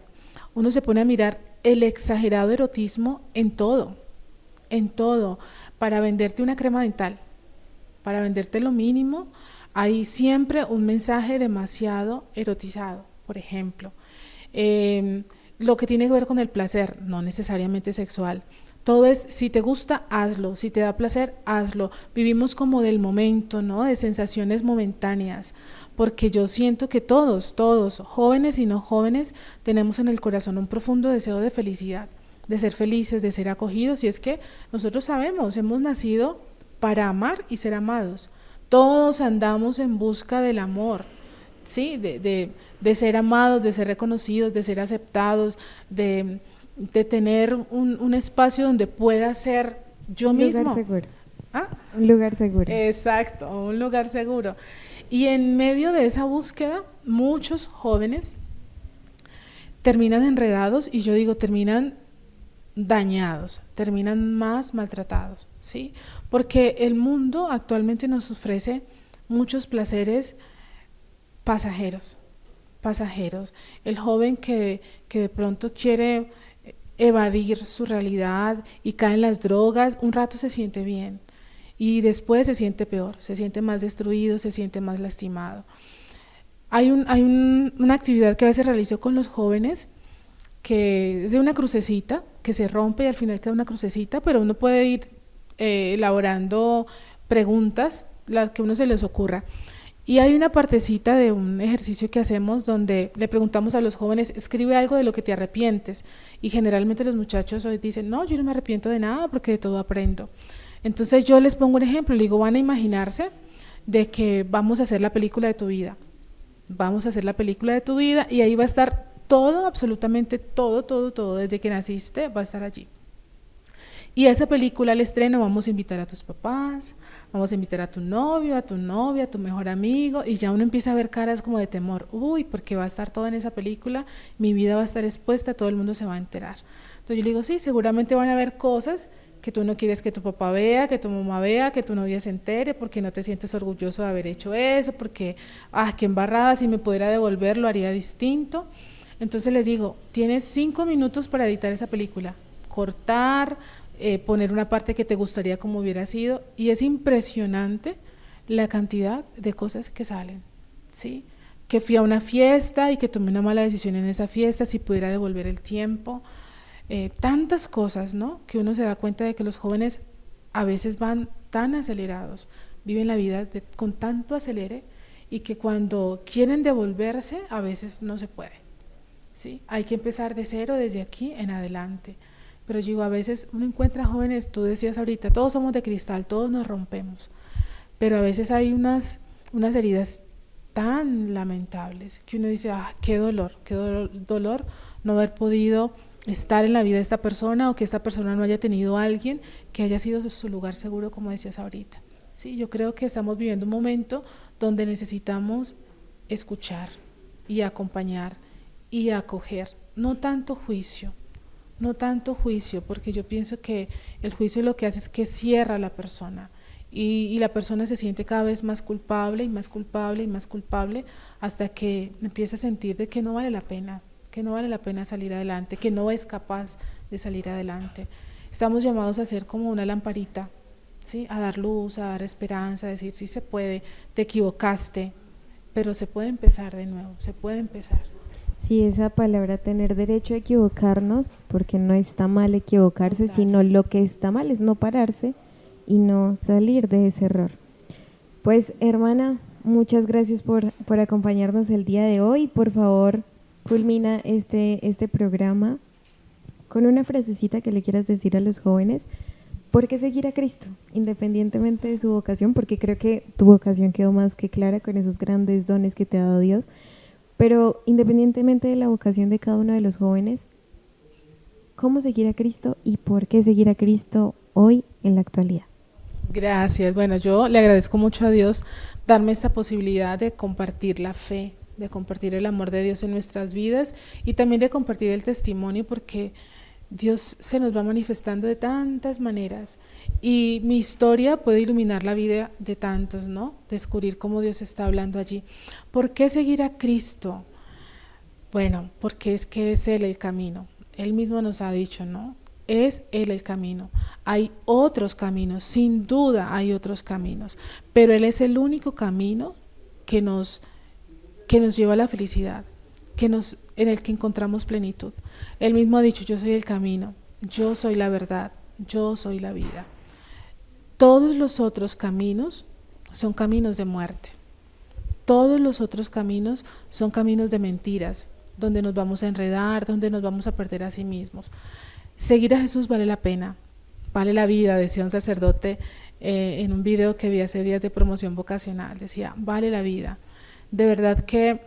Uno se pone a mirar el exagerado erotismo en todo, para venderte una crema dental, para venderte lo mínimo, hay siempre un mensaje demasiado erotizado, por ejemplo. Lo que tiene que ver con el placer, no necesariamente sexual. Todo es, si te gusta, hazlo, si te da placer, hazlo. Vivimos como del momento, ¿no? De sensaciones momentáneas, porque yo siento que todos, jóvenes y no jóvenes, tenemos en el corazón un profundo deseo de felicidad, de ser felices, de ser acogidos, y es que nosotros sabemos, hemos nacido para amar y ser amados. Todos andamos en busca del amor, ¿sí? De ser amados, de ser reconocidos, de ser aceptados, de tener un espacio donde pueda ser yo mismo. Un lugar seguro. ¿Ah? Un lugar seguro. Exacto, un lugar seguro. Y en medio de esa búsqueda, muchos jóvenes terminan enredados, y yo digo, terminan dañados, terminan más maltratados, ¿sí? Porque el mundo actualmente nos ofrece muchos placeres pasajeros. El joven que de pronto quiere evadir su realidad y cae en las drogas, un rato se siente bien y después se siente peor, se siente más destruido, se siente más lastimado. Hay una actividad que a veces realizo con los jóvenes, que es de una crucecita que se rompe y al final queda una crucecita, pero uno puede ir elaborando preguntas, las que a uno se les ocurra. Y hay una partecita de un ejercicio que hacemos donde le preguntamos a los jóvenes, escribe algo de lo que te arrepientes. Y generalmente los muchachos hoy dicen, no, yo no me arrepiento de nada porque de todo aprendo. Entonces yo les pongo un ejemplo, les digo, van a imaginarse de que vamos a hacer la película de tu vida. Vamos a hacer la película de tu vida y ahí va a estar todo, absolutamente todo, desde que naciste va a estar allí. Y a esa película, al estreno, vamos a invitar a tus papás, vamos a invitar a tu novio, a tu novia, a tu mejor amigo, y ya uno empieza a ver caras como de temor, uy, porque va a estar todo en esa película, mi vida va a estar expuesta, todo el mundo se va a enterar. Entonces yo le digo, sí, seguramente van a haber cosas que tú no quieres que tu papá vea, que tu mamá vea, que tu novia se entere, porque no te sientes orgulloso de haber hecho eso, porque, qué embarrada, si me pudiera devolver lo haría distinto. Entonces les digo, tienes 5 minutos para editar esa película, cortar, poner una parte que te gustaría como hubiera sido, y es impresionante la cantidad de cosas que salen, ¿sí? Que fui a una fiesta y que tomé una mala decisión en esa fiesta, si pudiera devolver el tiempo, tantas cosas, ¿no? Que uno se da cuenta de que los jóvenes a veces van tan acelerados, viven la vida con tanto acelere, y que cuando quieren devolverse a veces no se puede, ¿sí? Hay que empezar de cero desde aquí en adelante. pero yo digo, a veces uno encuentra jóvenes, tú decías ahorita, todos somos de cristal, todos nos rompemos, pero a veces hay unas heridas tan lamentables que uno dice, qué dolor no haber podido estar en la vida de esta persona, o que esta persona no haya tenido a alguien que haya sido su lugar seguro, como decías ahorita. Sí, yo creo que estamos viviendo un momento donde necesitamos escuchar y acompañar y acoger, no tanto juicio, porque yo pienso que el juicio lo que hace es que cierra a la persona, y la persona se siente cada vez más culpable y más culpable y más culpable, hasta que empieza a sentir de que no vale la pena salir adelante, que no es capaz de salir adelante. Estamos llamados a ser como una lamparita, ¿sí? A dar luz, a dar esperanza, a decir sí se puede, te equivocaste, pero se puede empezar de nuevo, se puede empezar. Sí, esa palabra, tener derecho a equivocarnos, porque no está mal equivocarse, sino lo que está mal es no pararse y no salir de ese error. Pues, hermana, muchas gracias por acompañarnos el día de hoy. Por favor, culmina este programa con una frasecita que le quieras decir a los jóvenes. ¿Por qué seguir a Cristo? Independientemente de su vocación, porque creo que tu vocación quedó más que clara con esos grandes dones que te ha dado Dios. Pero independientemente de la vocación de cada uno de los jóvenes, ¿cómo seguir a Cristo y por qué seguir a Cristo hoy en la actualidad? Gracias. Bueno, yo le agradezco mucho a Dios darme esta posibilidad de compartir la fe, de compartir el amor de Dios en nuestras vidas, y también de compartir el testimonio, porque Dios se nos va manifestando de tantas maneras, y mi historia puede iluminar la vida de tantos, ¿no? Descubrir cómo Dios está hablando allí. ¿Por qué seguir a Cristo? Bueno, porque es que es Él el camino. Él mismo nos ha dicho, ¿no? Es Él el camino. Hay otros caminos, sin duda hay otros caminos, pero Él es el único camino que nos lleva a la felicidad, en el que encontramos plenitud. Él mismo ha dicho, yo soy el camino, yo soy la verdad, yo soy la vida. Todos los otros caminos son caminos de muerte. Todos los otros caminos son caminos de mentiras, donde nos vamos a enredar, donde nos vamos a perder a sí mismos. Seguir a Jesús vale la pena, vale la vida, decía un sacerdote en un video que vi hace días de promoción vocacional, decía, vale la vida. De verdad que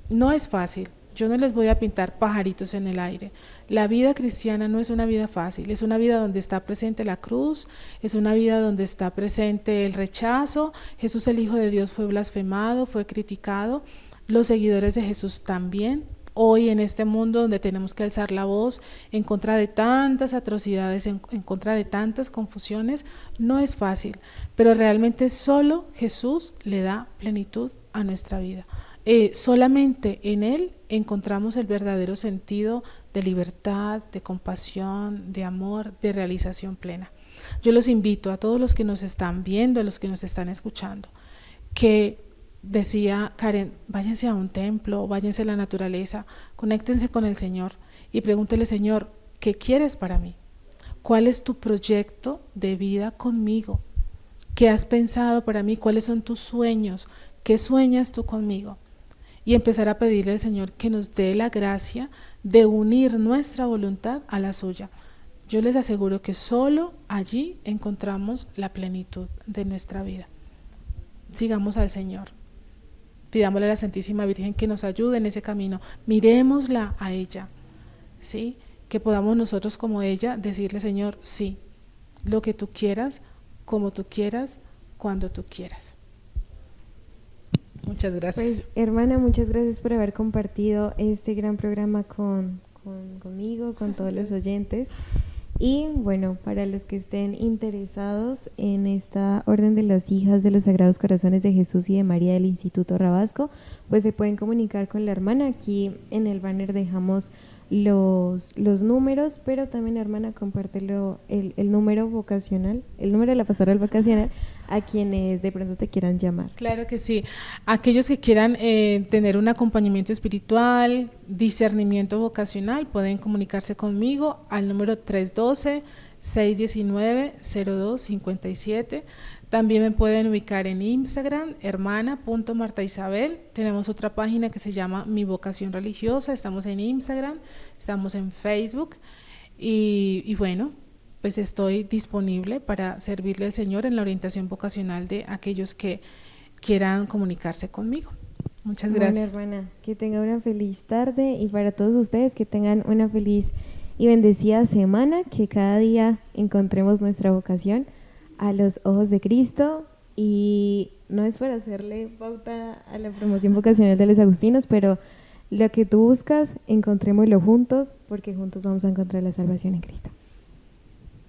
no es fácil, yo no les voy a pintar pajaritos en el aire. La vida cristiana no es una vida fácil, es una vida donde está presente la cruz, es una vida donde está presente el rechazo. Jesús, el Hijo de Dios, fue blasfemado, fue criticado, los seguidores de Jesús también. Hoy en este mundo donde tenemos que alzar la voz en contra de tantas atrocidades, en contra de tantas confusiones, no es fácil, pero realmente solo Jesús le da plenitud a nuestra vida. Solamente en Él encontramos el verdadero sentido de libertad, de compasión, de amor, de realización plena. Yo los invito a todos los que nos están viendo, a los que nos están escuchando, que decía Karen, váyanse a un templo, váyanse a la naturaleza, conéctense con el Señor y pregúntele, Señor, ¿qué quieres para mí? ¿Cuál es tu proyecto de vida conmigo? ¿Qué has pensado para mí? ¿Cuáles son tus sueños? ¿Qué sueñas tú conmigo? Y empezar a pedirle al Señor que nos dé la gracia de unir nuestra voluntad a la suya. Yo les aseguro que solo allí encontramos la plenitud de nuestra vida. Sigamos al Señor. Pidámosle a la Santísima Virgen que nos ayude en ese camino. Miremosla a ella, ¿sí? Que podamos nosotros como ella decirle, Señor, sí, lo que tú quieras, como tú quieras, cuando tú quieras. Muchas gracias. Pues, hermana, muchas gracias por haber compartido este gran programa conmigo, con todos los oyentes. Y bueno, para los que estén interesados en esta Orden de las Hijas de los Sagrados Corazones de Jesús y de María del Instituto Rabasco, pues se pueden comunicar con la hermana. Aquí en el banner dejamos los números, pero también, hermana, compártelo el número vocacional, el número de la pastoral vocacional a quienes de pronto te quieran llamar. Claro que sí. Aquellos que quieran tener un acompañamiento espiritual, discernimiento vocacional, pueden comunicarse conmigo al número 312-619-0257. También me pueden ubicar en Instagram, hermana.martaisabel. Tenemos otra página que se llama Mi Vocación Religiosa. Estamos en Instagram, estamos en Facebook. y bueno, pues estoy disponible para servirle al Señor en la orientación vocacional de aquellos que quieran comunicarse conmigo. Muchas gracias. Bueno, hermana, que tenga una feliz tarde y para todos ustedes que tengan una feliz y bendecida semana, que cada día encontremos nuestra vocación a los ojos de Cristo. Y no es para hacerle pauta a la promoción vocacional de los agustinos, pero lo que tú buscas, encontrémoslo juntos, porque juntos vamos a encontrar la salvación en Cristo.